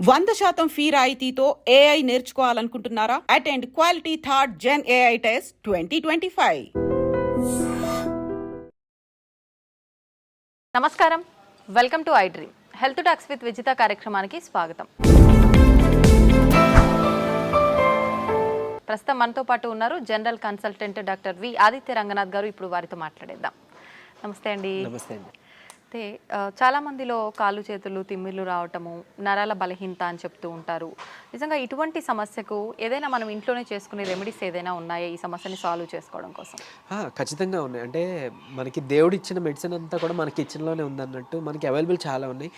100% fee రాయితీతో AI నేర్చుకోవాలనుకుంటున్నారా? Attend quality third gen AI test 2025. నమస్కారం, welcome to I dream. Health talks with Vijitha కార్యక్రమానికి స్వాగతం. ప్రస్తుతం మనతో పాటు ఉన్నారు general consultant doctor V Aditya Ranganath garu. ఇప్పుడు వారితో మాట్లాడేద్దాం. నమస్తే అండి. నమస్తే అండి. అయితే చాలా మందిలో కాళ్ళు చేతులు తిమ్మిర్లు రావటము, నరాల బలహీనత అని చెప్తూ ఉంటారు. నిజంగా ఇటువంటి సమస్యకు ఏదైనా మనం ఇంట్లోనే చేసుకునే రెమెడీస్ ఏదైనా ఉన్నాయా ఈ సమస్యని సాల్వ్ చేసుకోవడం కోసం? ఖచ్చితంగా ఉన్నాయి. అంటే మనకి దేవుడు ఇచ్చిన మెడిసిన్ అంతా కూడా మనకి కిచెన్లోనే ఉందన్నట్టు మనకి అవైలబుల్ చాలా ఉన్నాయి.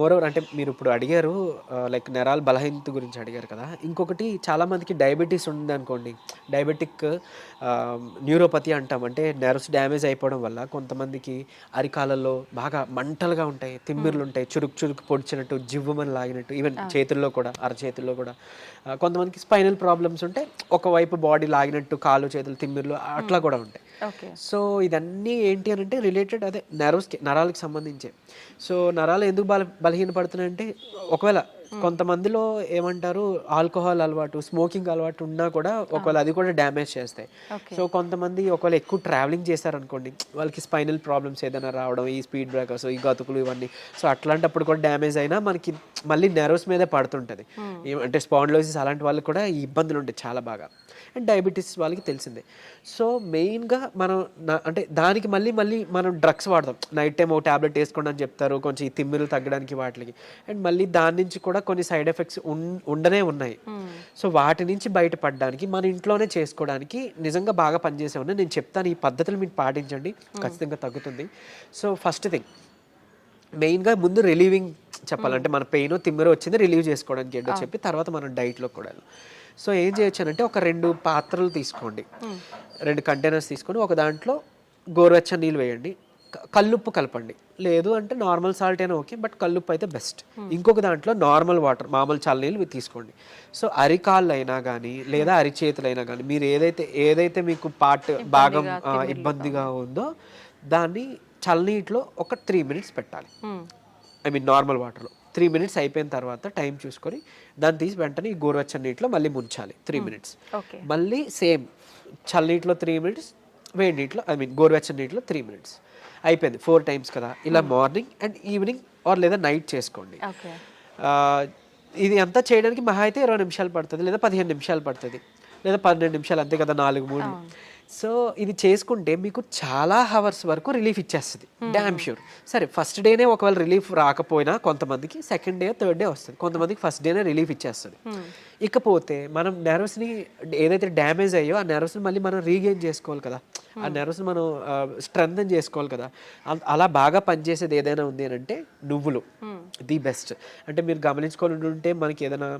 మోరోవర్ అంటే మీరు ఇప్పుడు అడిగారు, లైక్ నరాల బలహీనత గురించి అడిగారు కదా. ఇంకొకటి చాలామందికి డయాబెటీస్ ఉంది అనుకోండి. డయాబెటిక్ న్యూరోపతి అంటాం. అంటే నర్వ్స్ డ్యామేజ్ అయిపోవడం వల్ల కొంతమందికి అరికాలలో బాగా మంటలుగా ఉంటాయి, తిమ్మిర్లు ఉంటాయి, చురుకు చురుకు పొడిచినట్టు, జివ్వమని లాగినట్టు, ఈవెన్ చేతుల్లో కూడా, అరచేతుల్లో కూడా. కొంతమందికి స్పైనల్ ప్రాబ్లమ్స్ ఉంటాయి, ఒకవైపు బాడీ లాగినట్టు, కాళ్ళు చేతులు తిమ్మిర్లు అట్లా కూడా ఉంటాయి. సో ఇదన్నీ ఏంటి అని అంటే రిలేటెడ్ అదే నరాలకి సంబంధించే. సో నరాలు ఎందుకు బలహీనపడుతున్నాయంటే, ఒకవేళ కొంతమందిలో ఏమంటారు ఆల్కహాల్ అలవాటు, స్మోకింగ్ అలవాటు ఉన్నా కూడా ఒకవేళ అది కూడా డ్యామేజ్ చేస్తాయి. సో కొంతమంది ఒకవేళ ఎక్కువ ట్రావెలింగ్ చేశారనుకోండి, వాళ్ళకి స్పైనల్ ప్రాబ్లమ్స్ ఏదైనా రావడం, ఈ స్పీడ్ బ్రేకర్స్, ఈ గతుకులు ఇవన్నీ. సో అట్లాంటప్పుడు కూడా డ్యామేజ్ అయినా మనకి మళ్ళీ నెర్వ్స్ మీదే పడుతుంటుంది. అంటే స్పాండిలోసిస్ అలాంటి వాళ్ళకి కూడా ఈ ఇబ్బందులు ఉంటాయి చాలా బాగా. అండ్ డయాబెటీస్ వాళ్ళకి తెలిసిందే. సో మెయిన్గా మనం అంటే దానికి మళ్ళీ మనం డ్రగ్స్ వాడతాం. నైట్ టైం ఒక ట్యాబ్లెట్ వేసుకోండి అని చెప్తారు, కొంచెం ఈ తిమ్మిర్లు తగ్గడానికి వాటికి. అండ్ మళ్ళీ దాని నుంచి కూడా కొన్ని సైడ్ ఎఫెక్ట్స్ ఉండనే ఉన్నాయి. సో వాటి నుంచి బయటపడడానికి మన ఇంట్లోనే చేసుకోవడానికి నిజంగా బాగా పనిచేసే ఉన్నాయి. నేను చెప్తాను, ఈ పద్ధతులు మీరు పాటించండి, ఖచ్చితంగా తగ్గుతుంది. సో ఫస్ట్ థింగ్ మెయిన్గా ముందు రిలీవింగ్ చెప్పాలంటే, మన పెయిన్ తిమ్మిరో వచ్చింది రిలీవ్ చేసుకోవడానికి ఏంటో చెప్పి తర్వాత మనం డైట్లో కూడా. సో ఏం చేయొచ్చానంటే, ఒక 2 పాత్రలు తీసుకోండి, 2 కంటైనర్స్ తీసుకొని ఒక దాంట్లో గోరువెచ్చని నీళ్ళు వేయండి, కల్లుప్పు కలపండి. లేదు అంటే నార్మల్ సాల్ట్ అయినా ఓకే, బట్ కల్లుప్పు అయితే బెస్ట్. ఇంకొక దాంట్లో నార్మల్ వాటర్, మామూలు చల్లనీళ్ళు తీసుకోండి. సో అరికాళ్ళు అయినా కానీ లేదా అరిచేతులు అయినా కానీ, మీరు ఏదైతే మీకు భాగం ఇబ్బందిగా ఉందో దాన్ని చల్లనీటిలో ఒక 3 minutes పెట్టాలి. ఐ మీన్ నార్మల్ వాటర్లో 3 minutes అయిపోయిన తర్వాత టైం చూసుకొని దాన్ని తీసి వెంటనే ఈ గోరువెచ్చని నీటిలో మళ్ళీ ముంచాలి 3 minutes. మళ్ళీ సేమ్ చల్లనీటిలో 3 minutes, వేడి నీటిలో ఐ మీన్ గోరువెచ్చని నీటిలో 3 minutes. అయిపోయింది. 4 times కదా. ఇలా మార్నింగ్ అండ్ ఈవినింగ్ ఆర్ లేదా నైట్ చేసుకోండి. ఇది అంతా చేయడానికి మహా అయితే 20 నిమిషాలు పడుతుంది, లేదా 15 నిమిషాలు పడుతుంది, లేదా 12 నిమిషాలు, అంతే కదా, 4-3. సో ఇది చేసుకుంటే మీకు చాలా హవర్స్ వరకు రిలీఫ్ ఇచ్చేస్తుంది, డ్యామ్ ష్యూర్. సరే ఫస్ట్ డేనే ఒకవేళ రిలీఫ్ రాకపోయినా కొంతమందికి సెకండ్ డే థర్డ్ డే వస్తుంది, కొంతమందికి ఫస్ట్ డేనే రిలీఫ్ ఇచ్చేస్తుంది. ఇకపోతే మనం నెర్వ్స్ని ఏదైతే డ్యామేజ్ అయ్యో ఆ నెర్వ్స్ని మళ్ళీ మనం రీగెయిన్ చేసుకోవాలి కదా, ఆ నెర్వ్స్ని మనం స్ట్రెంథన్ చేసుకోవాలి కదా. అలా బాగా పనిచేసేది ఏదైనా ఉంది అని అంటే నువ్వులు ది బెస్ట్. అంటే మీరు గమనించుకొని ఉంటే మనకి ఏదైనా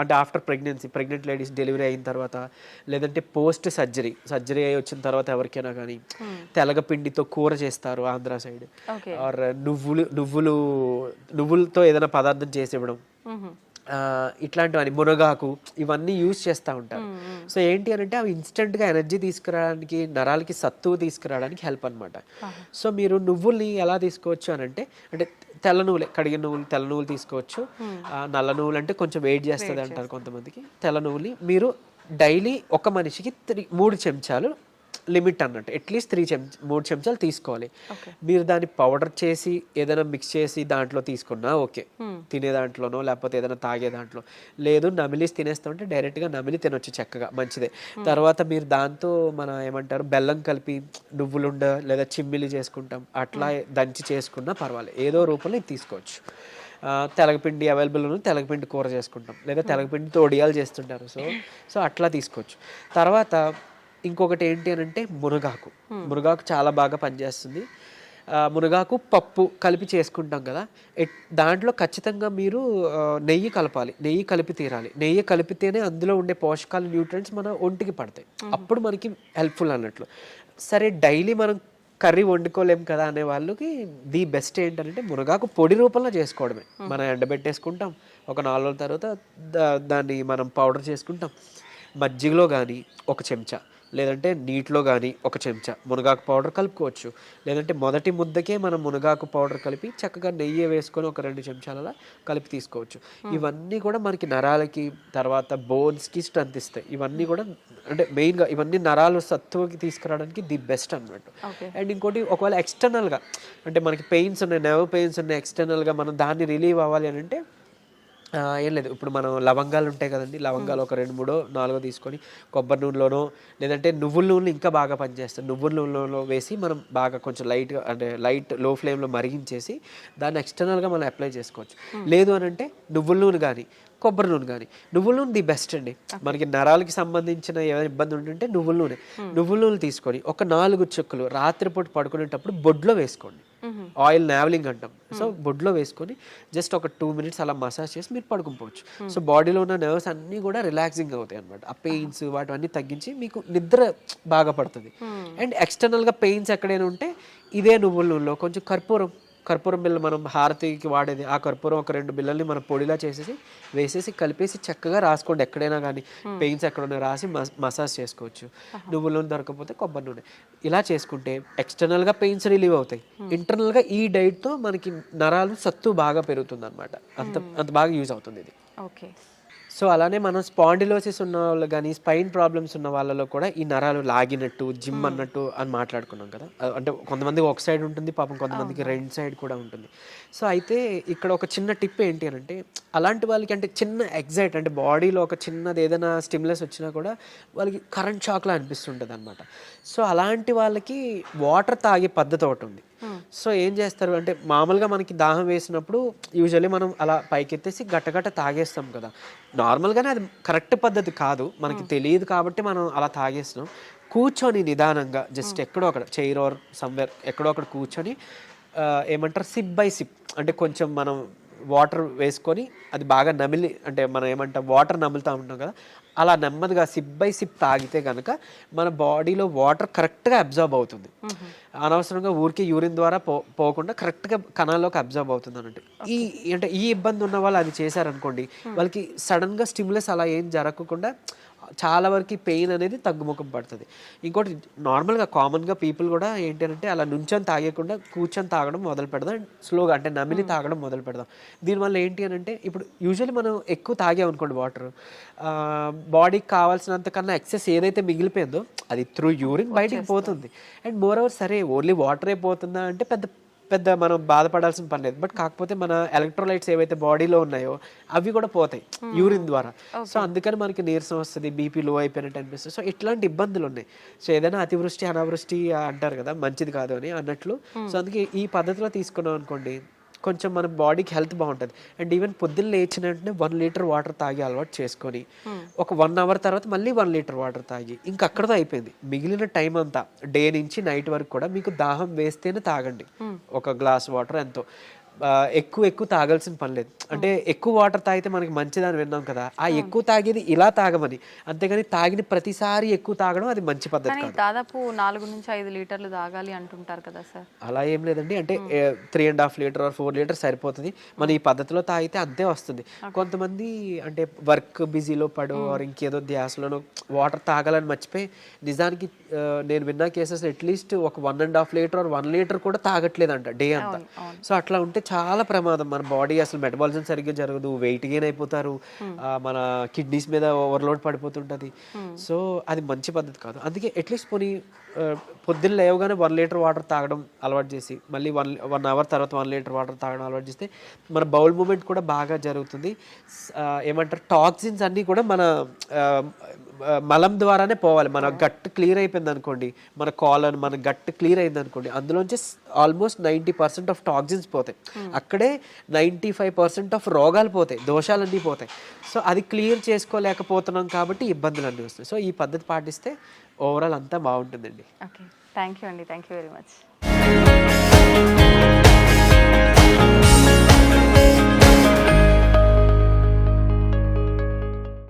అంటే ఆఫ్టర్ ప్రెగ్నెంట్ లేడీస్ డెలివరీ అయిన తర్వాత, లేదంటే పోస్ట్ సర్జరీ అయి వచ్చిన తర్వాత ఎవరికైనా కానీ తెలగపిండితో కూర చేస్తారు ఆంధ్ర సైడ్, ఆర్ నువ్వులతో ఏదైనా పదార్థం చేసి ఇవ్వడం, ఇట్లాంటివన్నీ, మునగాకు, ఇవన్నీ యూజ్ చేస్తూ ఉంటారు. సో ఏంటి అని అంటే అవి ఇన్స్టెంట్గా ఎనర్జీ తీసుకురావడానికి, నరాలకి సత్తువు తీసుకురావడానికి హెల్ప్ అనమాట. సో మీరు నువ్వుల్ని ఎలా తీసుకోవచ్చు అని అంటే తెల్ల నువ్వులే, కడిగిన నువ్వులు, తెల్ల నువ్వులు తీసుకోవచ్చు. నల్ల నువ్వులు అంటే కొంచెం వెయిట్ చేస్తుంది అంటారు కొంతమందికి. తెల్ల నువ్వులు మీరు డైలీ ఒక మనిషికి 3 చెంచాలు లిమిట్ అన్నట్టు, అట్లీస్ట్ 3 చెంచాలు తీసుకోవాలి. మీరు దాన్ని పౌడర్ చేసి ఏదైనా మిక్స్ చేసి దాంట్లో తీసుకున్నా ఓకే, తినే దాంట్లోనో లేకపోతే ఏదైనా తాగే దాంట్లో. లేదు నమిలి తినేస్తామంటే డైరెక్ట్గా నమిలి తినొచ్చు, చక్కగా మంచిదే. తర్వాత మీరు దాంతో మన ఏమంటారు బెల్లం కలిపి నువ్వులుండ లేదా చిమ్మిలి చేసుకుంటాం, అట్లా దంచి చేసుకున్నా పర్వాలేదు, ఏదో రూపంలో ఇది తీసుకోవచ్చు. తెలగపిండి అవైలబుల్ ఉంది, తెలగపిండి కూర చేసుకుంటాం, లేదా తెలగపిండితో ఒడియాలు చేస్తుంటారు. సో అట్లా తీసుకోవచ్చు. తర్వాత ఇంకొకటి ఏంటి అని అంటే మునగాకు చాలా బాగా పనిచేస్తుంది. మునగాకు పప్పు కలిపి చేసుకుంటాం కదా, దాంట్లో ఖచ్చితంగా మీరు నెయ్యి కలపాలి, నెయ్యి కలిపి తీరాలి. నెయ్యి కలిపితేనే అందులో ఉండే పోషకాలు, న్యూట్రియంట్స్ మన ఒంటికి పడతాయి, అప్పుడు మనకి హెల్ప్ఫుల్ అన్నట్లు. సరే డైలీ మనం కర్రీ వండుకోలేం కదా అనే వాళ్ళకి ది బెస్ట్ ఏంటంటే మునగాకు పొడి రూపంలో చేసుకోవడమే. మనం ఎండబెట్టేసుకుంటాం, ఒక 4 రోజుల తర్వాత దాన్ని మనం పౌడర్ చేసుకుంటాం. మజ్జిగలో కానీ 1 చెంచా, లేదంటే నీటిలో కానీ ఒక చెంచా మునగాకు పౌడర్ కలుపుకోవచ్చు. లేదంటే మొదటి ముద్దకే మనం మునగాకు పౌడర్ కలిపి చక్కగా నెయ్యి వేసుకొని ఒక 2 చెంచాల కలిపి తీసుకోవచ్చు. ఇవన్నీ కూడా మనకి నరాలకి తర్వాత బోన్స్కి స్ట్రెంత్ ఇస్తాయి. ఇవన్నీ కూడా అంటే మెయిన్గా ఇవన్నీ నరాలు సత్తువకి తీసుకురావడానికి ది బెస్ట్ అన్నమాట. అండ్ ఇంకోటి ఒకవేళ ఎక్స్టర్నల్గా అంటే మనకి పెయిన్స్ ఉన్నాయి, నెర్వ్ పెయిన్స్ ఉన్నాయి, ఎక్స్టర్నల్గా మనం దాన్ని రిలీవ్ అవ్వాలి అని అంటే ఏం లేదు, ఇప్పుడు మనం లవంగాలు ఉంటాయి కదండి, లవంగాలు ఒక 2, 3, 4 తీసుకొని కొబ్బరి నూనెలోనో లేదంటే నువ్వుల నూనెలు ఇంకా బాగా పనిచేస్తాయి. నువ్వుల నూనెలో వేసి మనం బాగా కొంచెం లైట్గా అంటే లైట్ లో ఫ్లేమ్లో మరిగించేసి దాన్ని ఎక్స్టర్నల్గా మనం అప్లై చేసుకోవచ్చు. లేదు అని అంటే నువ్వుల నూనె కానీ కొబ్బరి నూనె కానీ, నువ్వుల నూనె ది బెస్ట్ అండి. మనకి నరాలకి సంబంధించిన ఏమైనా ఇబ్బంది ఉంటుంటే నువ్వుల నూనె తీసుకొని ఒక 4 చుక్కలు రాత్రిపూట పడుకునేటప్పుడు బొడ్లో వేసుకోండి. ఆయిల్ నావలింగ్ అంటాం. సో బొడ్లో వేసుకొని జస్ట్ ఒక 2 మినిట్స్ అలా మసాజ్ చేసి మీరు పడుకోవచ్చు. సో బాడీలో ఉన్న నర్వ్స్ అన్నీ కూడా రిలాక్సింగ్ అవుతాయి అనమాట. ఆ పెయిన్స్ వాటివన్నీ తగ్గించి మీకు నిద్ర బాగా పడుతుంది. అండ్ ఎక్స్టర్నల్గా పెయిన్స్ ఎక్కడైనా ఉంటే ఇదే నువ్వుల నూనెలో కొంచెం కర్పూరం బిళ్ళ మనం హారతికి వాడేది, ఆ కర్పూరం ఒక 2 బిళ్ళల్ని మనం పొడిలా చేసేసి వేసేసి కలిపేసి చక్కగా రాసుకోండి. ఎక్కడైనా కానీ పెయిన్స్ ఎక్కడైనా రాసి మసాజ్ చేసుకోవచ్చు. నువ్వుల నూనె దొరకకపోతే కొబ్బరి నూనె ఇలా చేసుకుంటే ఎక్స్టర్నల్గా పెయిన్స్ రిలీవ్ అవుతాయి. ఇంటర్నల్గా ఈ డైట్తో మనకి నరాలు సత్తు బాగా పెరుగుతుంది అనమాట. అంత బాగా యూజ్ అవుతుంది ఇది. ఓకే. సో అలానే మనం స్పాండిలోసిస్ ఉన్న వాళ్ళు కానీ స్పైన్ ప్రాబ్లమ్స్ ఉన్న వాళ్ళలో కూడా ఈ నరాలు లాగినట్టు జిమ్ అన్నట్టు అని మాట్లాడుకున్నాం కదా. అంటే కొంతమందికి ఒక సైడ్ ఉంటుంది, పాపం కొంతమందికి 2 సైడ్ కూడా ఉంటుంది. సో అయితే ఇక్కడ ఒక చిన్న టిప్ ఏంటి అని అంటే అలాంటి వాళ్ళకి అంటే చిన్న ఎగ్జైట్ అంటే బాడీలో ఒక చిన్నది ఏదైనా స్టిమ్యులస్ వచ్చినా కూడా వాళ్ళకి కరెంట్ షాక్లా అనిపిస్తుంటుంది అనమాట. సో అలాంటి వాళ్ళకి వాటర్ తాగే పద్ధతి ఒకటి ఉంది. సో ఏం చేస్తారు అంటే మామూలుగా మనకి దాహం వేసినప్పుడు యూజువల్లీ మనం అలా పైకెత్తేసి గట్టగట్ట తాగేస్తాం కదా. నార్మల్గానే అది కరెక్ట్ పద్ధతి కాదు, మనకి తెలియదు కాబట్టి మనం అలా తాగేస్తున్నాం. కూర్చొని నిదానంగా జస్ట్ ఎక్కడో అక్కడ చైర్ ఆర్ సమ్వేర్ ఎక్కడో అక్కడ కూర్చొని ఏమంటారు సిప్ బై సిప్ అంటే కొంచెం మనం వాటర్ వేసుకొని అది బాగా నమిలి అంటే మనం ఏమంటాం వాటర్ నములుతూ ఉంటాం కదా, అలా నెమ్మదిగా సిప్ బై సిప్ తాగితే కనుక మన బాడీలో వాటర్ కరెక్ట్గా అబ్జర్వ్ అవుతుంది. అనవసరంగా ఊరికి యూరిన్ ద్వారా పోకుండా కరెక్ట్గా కణాల్లోకి అబ్జర్వ్ అవుతుంది అన్నట్టు. ఈ ఇబ్బంది ఉన్న వాళ్ళు అది చేశారనుకోండి, వాళ్ళకి సడన్గా స్టిమ్యులస్ అలా ఏం జరగకుండా చాలా వరకు పెయిన్ అనేది తగ్గుముఖం పడుతుంది. ఇంకోటి నార్మల్గా కామన్గా పీపుల్ కూడా ఏంటి అంటే అలా నుంచొని తాగకుండా కూర్చొని తాగడం మొదలు పెడదాం, స్లోగా అంటే నమిలి తాగడం మొదలు పెడదాం. దీనివల్ల ఏంటి అని అంటే ఇప్పుడు యూజువల్లీ మనం ఎక్కువ తాగామనుకోండి వాటర్, బాడీకి కావాల్సినంత కన్నా ఎక్సెస్ ఏదైతే మిగిలిపోయిందో అది త్రూ యూరిన్ బయటికి పోతుంది. అండ్ మోర్ ఓవర్ సరే ఓన్లీ వాటరే పోతుందా అంటే పెద్ద మనం బాధపడాల్సిన పని లేదు. బట్ కాకపోతే మన ఎలక్ట్రోలైట్స్ ఏవైతే బాడీలో ఉన్నాయో అవి కూడా పోతాయి యూరిన్ ద్వారా. సో అందుకని మనకి నీరసం వస్తుంది, బీపీ లో అయిపోయినట్టు అనిపిస్తుంది. సో ఇట్లాంటి ఇబ్బందులు ఉన్నాయి. సో ఏదైనా అతివృష్టి అనావృష్టి అంటారు కదా, మంచిది కాదు అని అన్నట్లు. సో అందుకే ఈ పద్ధతిలో తీసుకున్నాం అనుకోండి కొంచెం మన బాడీకి హెల్త్ బాగుంటుంది. అండ్ ఈవెన్ పొద్దున్న లేచిన వెంటనే 1 లీటర్ వాటర్ తాగి అలవాటు చేసుకొని ఒక 1 అవర్ తర్వాత మళ్ళీ 1 లీటర్ వాటర్ తాగి ఇంకా అక్కడతో అయిపోయింది. మిగిలిన టైం అంతా డే నుంచి నైట్ వరకు కూడా మీకు దాహం వేస్తేనే తాగండి. ఒక గ్లాస్ వాటర్ ఎంతో, ఎక్కువ తాగాల్సిన పని లేదు. అంటే ఎక్కువ వాటర్ తాగితే మనకి మంచిదని విన్నాం కదా, ఆ ఎక్కువ తాగేది ఇలా తాగమని, అంతేగాని తాగిన ప్రతిసారి ఎక్కువ తాగడం అది మంచి పద్ధతి కాదు. దాదాపు 4 నుంచి 5 లీటర్లు తాగాలి అంటుంటారు కదా సార్. అలా ఏం లేదండి, అంటే 3.5 లీటర్ 4 లీటర్ సరిపోతుంది. మన ఈ పద్ధతిలో తాగితే అంతే వస్తుంది. కొంతమంది అంటే వర్క్ బిజీలో పడో ఇంకేదో ధ్యాసలోనో వాటర్ తాగాలని మర్చిపోయి నిజానికి నేను విన్న కేసెస్ అట్లీస్ట్ ఒక 1.5 లీటర్ 1 లీటర్ కూడా తాగట్లేదంట డే అంతా. సో అట్లా ఉంటే చాలా ప్రమాదం. మన బాడీ అసలు మెటబాలిజం సరిగ్గా జరగదు, వెయిట్ గెయిన్ అయిపోతారు, మన కిడ్నీస్ మీద ఓవర్లోడ్ పడిపోతుంటుంది. సో అది మంచి పద్ధతి కాదు. అందుకే అట్లీస్ట్ పోనీ పొద్దున్న లేవగానే 1 లీటర్ వాటర్ తాగడం అలవాటు చేసి మళ్ళీ 1 అవర్ తర్వాత 1 లీటర్ వాటర్ తాగడం అలవాటు చేస్తే మన బౌల్ మూమెంట్ కూడా బాగా జరుగుతుంది. ఏమంటారు టాక్సిన్స్ అన్నీ కూడా మన మలం ద్వారానే పోవాలి. మన గట్ క్లియర్ అయిపోయింది అనుకోండి, మన కాలర్ మన గట్ క్లియర్ అయింది అనుకోండి, అందులోంచి ఆల్మోస్ట్ 90% ఆఫ్ టాక్సిన్స్ పోతాయి. అక్కడే 95% ఆఫ్ రోగాలు పోతాయి, దోషాలన్నీ పోతాయి. సో అది క్లియర్ చేసుకోలేకపోతున్నాం కాబట్టి ఇబ్బందులు అన్నీ వస్తాయి. సో ఈ పద్ధతి పాటిస్తే ఓవరాల్ అంతా బాగుంటుందండి. ఓకే, థ్యాంక్ యూ అండి, థ్యాంక్ యూ వెరీ మచ్.